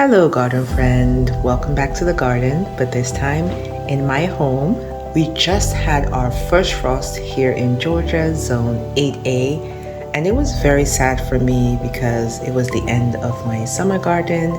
Hello, garden friend. Welcome back to the garden, but this time in my home. We just had our first frost here in Georgia, zone 8A, and it was very sad for me because it was the end of my summer garden,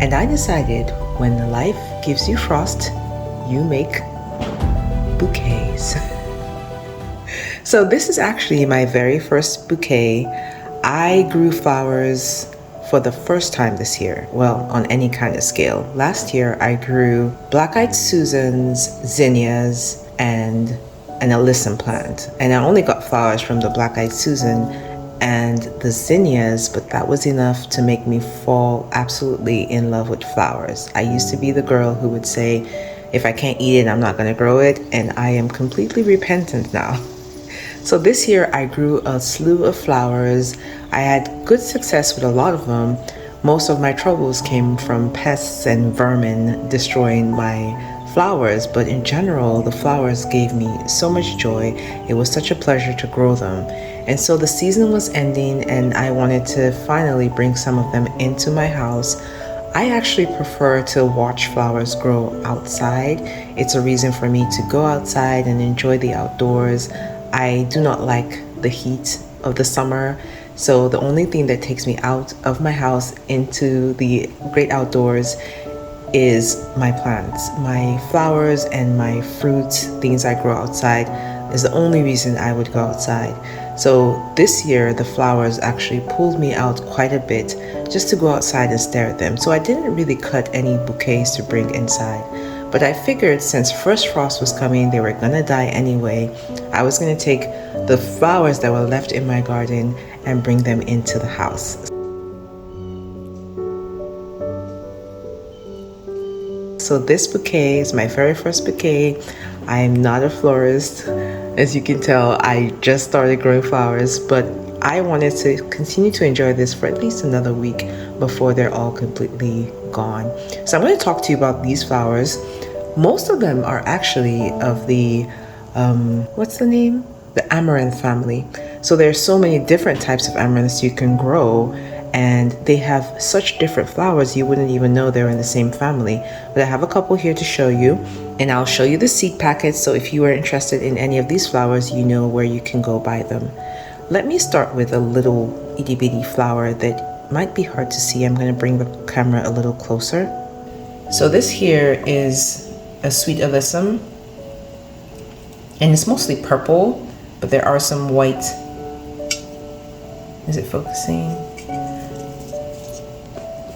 and I decided when life gives you frost, you make bouquets. So this is actually my very first bouquet. I grew flowers for the first time this year, well, on any kind of scale. Last year I grew black-eyed Susans, zinnias, and an alyssum plant. And I only got flowers from the black-eyed Susan and the zinnias, but that was enough to make me fall absolutely in love with flowers. I used to be the girl who would say, if I can't eat it, I'm not gonna grow it, and I am completely repentant now. So this year I grew a slew of flowers. I had good success with a lot of them. Most of my troubles came from pests and vermin destroying my flowers, but in general, the flowers gave me so much joy. It was such a pleasure to grow them. And so the season was ending and I wanted to finally bring some of them into my house. I actually prefer to watch flowers grow outside. It's a reason for me to go outside and enjoy the outdoors. I do not like the heat of the summer, so the only thing that takes me out of my house into the great outdoors is my plants. My flowers and my fruits, things I grow outside, is the only reason I would go outside. So this year the flowers actually pulled me out quite a bit just to go outside and stare at them. So I didn't really cut any bouquets to bring inside. But I figured since first frost was coming, they were gonna die anyway. I was gonna take the flowers that were left in my garden and bring them into the house. So this bouquet is my very first bouquet. I am not a florist. As you can tell, I just started growing flowers, but I wanted to continue to enjoy this for at least another week before they're all completely gone. So I'm going to talk to you about these flowers. Most of them are actually of the, what's the name? The amaranth family. So there's so many different types of amaranths you can grow, and they have such different flowers you wouldn't even know they're in the same family. But I have a couple here to show you, and I'll show you the seed packets, so if you are interested in any of these flowers, you know where you can go buy them. Let me start with a little itty bitty flower that might be hard to see. I'm going to bring the camera a little closer. So this here is a sweet alyssum, and it's mostly purple, but there are some white. Is it focusing?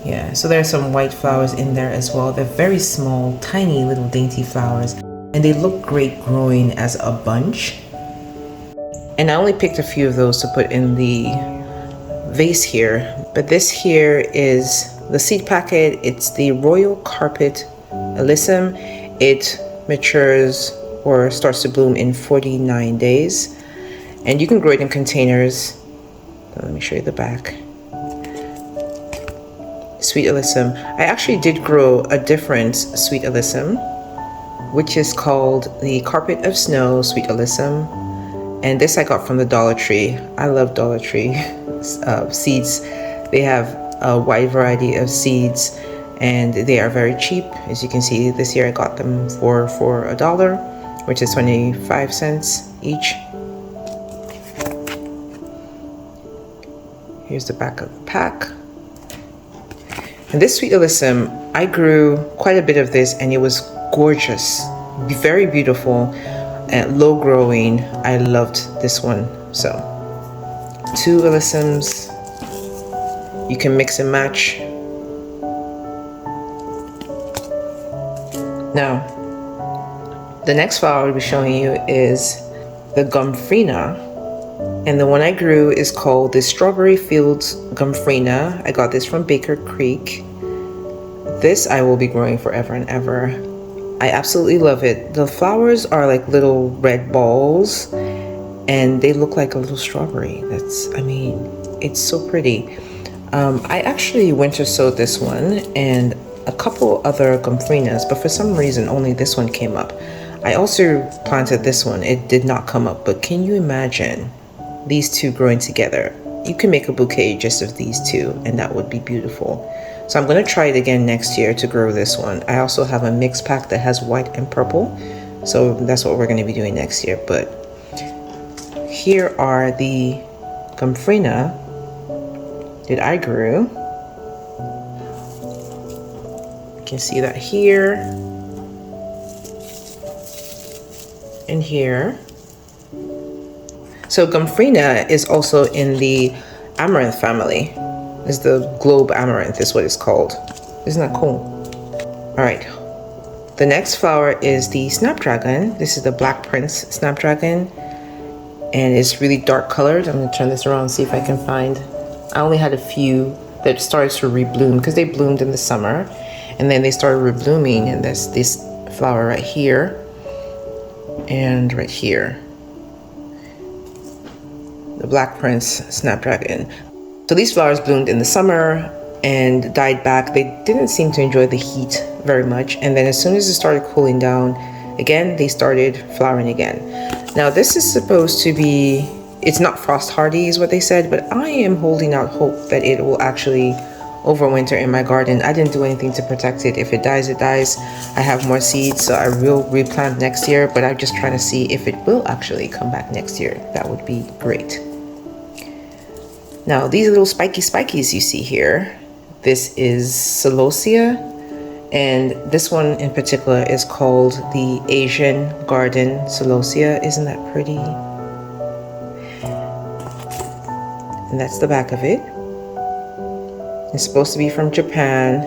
Yeah, so there are some white flowers in there as well. They're very small, tiny little dainty flowers, and they look great growing as a bunch. And I only picked a few of those to put in the vase here. But this here is the seed packet. It's the Royal Carpet Alyssum. It matures or starts to bloom in 49 days. And you can grow it in containers. Let me show you the back. Sweet alyssum. I actually did grow a different sweet alyssum, which is called the Carpet of Snow Sweet Alyssum. And this I got from the Dollar Tree. I love Dollar Tree seeds. They have a wide variety of seeds and they are very cheap. As you can see, this year I got them for $1, which is 25 cents each. Here's the back of the pack. And this sweet alyssum, I grew quite a bit of this and it was gorgeous, very beautiful and low growing. I loved this one. So 2 alyssums, you can mix and match. Now, the next flower I'll be showing you is the Gomphrena. And the one I grew is called the Strawberry Fields Gomphrena. I got this from Baker Creek. This I will be growing forever and ever. I absolutely love it. The flowers are like little red balls and they look like a little strawberry. It's so pretty. I actually winter sowed this one and a couple other Gompphrenas, but for some reason only this one came up. I also planted this one. It did not come up, but can you imagine these two growing together? You can make a bouquet just of these two and that would be beautiful. So I'm going to try it again next year to grow this one. I also have a mix pack that has white and purple. So that's what we're going to be doing next year. But here are the Gomphrena that I grew. You can see that here and here. So Gomphrena is also in the amaranth family. It's the globe amaranth is what it's called. Isn't that cool? All right. The next flower is the snapdragon. This is the Black Prince snapdragon. And it's really dark colored. I'm gonna turn this around and see if I can find. I only had a few that started to rebloom because they bloomed in the summer. And then they started reblooming, and there's this flower right here and right here. The Black Prince snapdragon. So these flowers bloomed in the summer and died back. They didn't seem to enjoy the heat very much. And then as soon as it started cooling down again, they started flowering again. Now this is supposed to be, it's not frost hardy is what they said, but I am holding out hope that it will actually overwinter in my garden. I didn't do anything to protect it. If it dies, it dies. I have more seeds, so I will replant next year, but I'm just trying to see if it will actually come back next year. That would be great. Now these little spikies you see here, this is celosia, and this one in particular is called the Asian garden celosia. Isn't that pretty? And that's the back of it. It's supposed to be from Japan.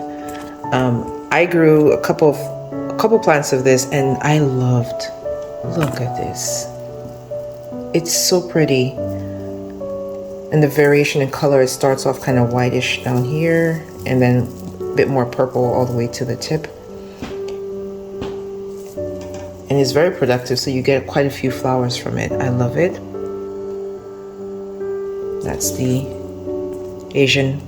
I grew a couple plants of this, and I loved. Look at this. It's so pretty. And the variation in color, it starts off kind of whitish down here, and then a bit more purple all the way to the tip. And it's very productive, so you get quite a few flowers from it. I love it. That's the Asian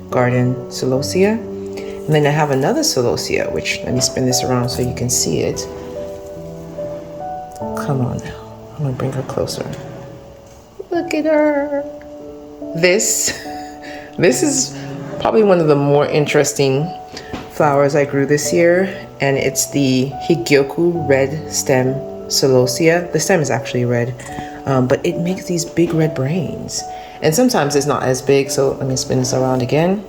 garden celosia. And then I have another celosia, which, let me spin this around so you can see it. Come on now, I'm gonna bring her closer. Look at her. This is probably one of the more interesting flowers I grew this year, and it's the Higyoku red stem celosia. The stem is actually red, but it makes these big red brains. And sometimes it's not as big, so let me spin this around again.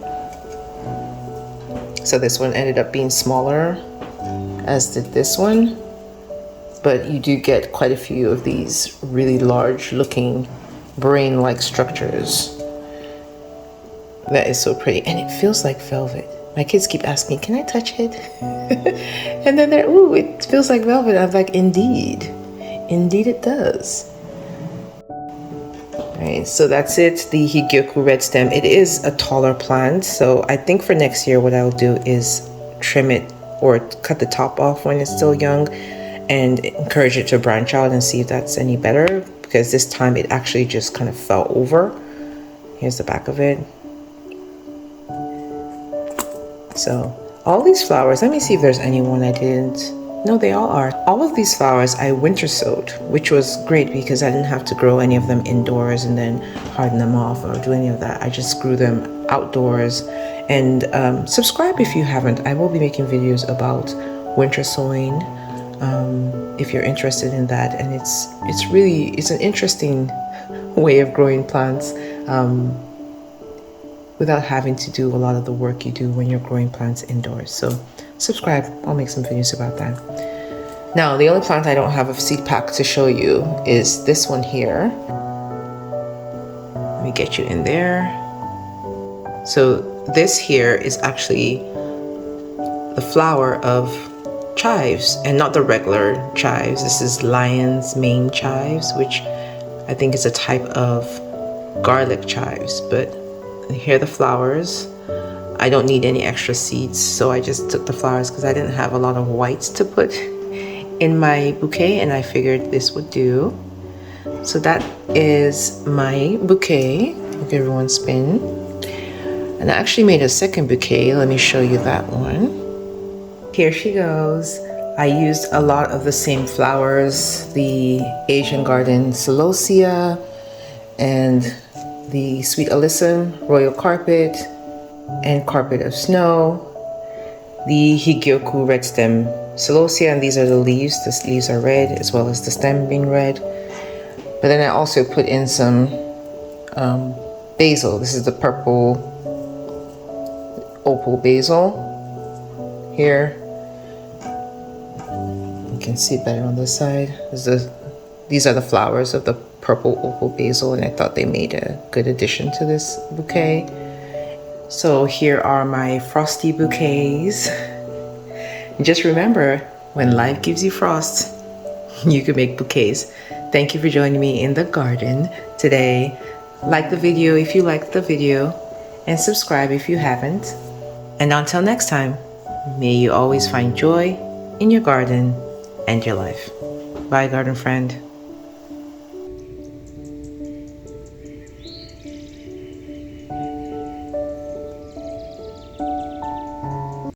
So this one ended up being smaller, as did this one. But you do get quite a few of these really large looking brain-like structures. That is so pretty, and it feels like velvet. My kids keep asking, can I touch it? And then they're, ooh, it feels like velvet. I'm like, indeed it does. Right, so that's it, the Higyoku red stem. It is a taller plant, so I think for next year what I'll do is trim it or cut the top off when it's still young and encourage it to branch out and see if that's any better, because this time it actually just kind of fell over. Here's the back of it. So all these flowers, let me see if there's any one I didn't. No, they all are. All of these flowers I winter sowed, which was great because I didn't have to grow any of them indoors and then harden them off or do any of that. I just grew them outdoors. And subscribe if you haven't. I will be making videos about winter sowing if you're interested in that. And it's an interesting way of growing plants without having to do a lot of the work you do when you're growing plants indoors. So subscribe, I'll make some videos about that. Now, the only plant I don't have a seed pack to show you is this one here. Let me get you in there. So this here is actually the flower of chives, and not the regular chives. This is lion's mane chives, which I think is a type of garlic chives, but here are the flowers. I don't need any extra seeds, so I just took the flowers because I didn't have a lot of whites to put in my bouquet, and I figured this would do. So that is my bouquet. I'll give everyone spin. And I actually made a second bouquet. Let me show you that one. Here she goes. I used a lot of the same flowers, the Asian garden celosia and the sweet alyssum, royal carpet, and carpet of snow, the Higyoku red stem celosia, and these are the leaves. The leaves are red as well as the stem being red. But then I also put in some basil. This is the purple opal basil here. You can see better on this side. These are the flowers of the purple opal basil, and I thought they made a good addition to this bouquet. So here are my frosty bouquets. Just remember, when life gives you frost, you can make bouquets. Thank you for joining me in the garden today. Like the video if you liked the video, and subscribe if you haven't. And until next time, may you always find joy in your garden and your life. Bye, garden friend.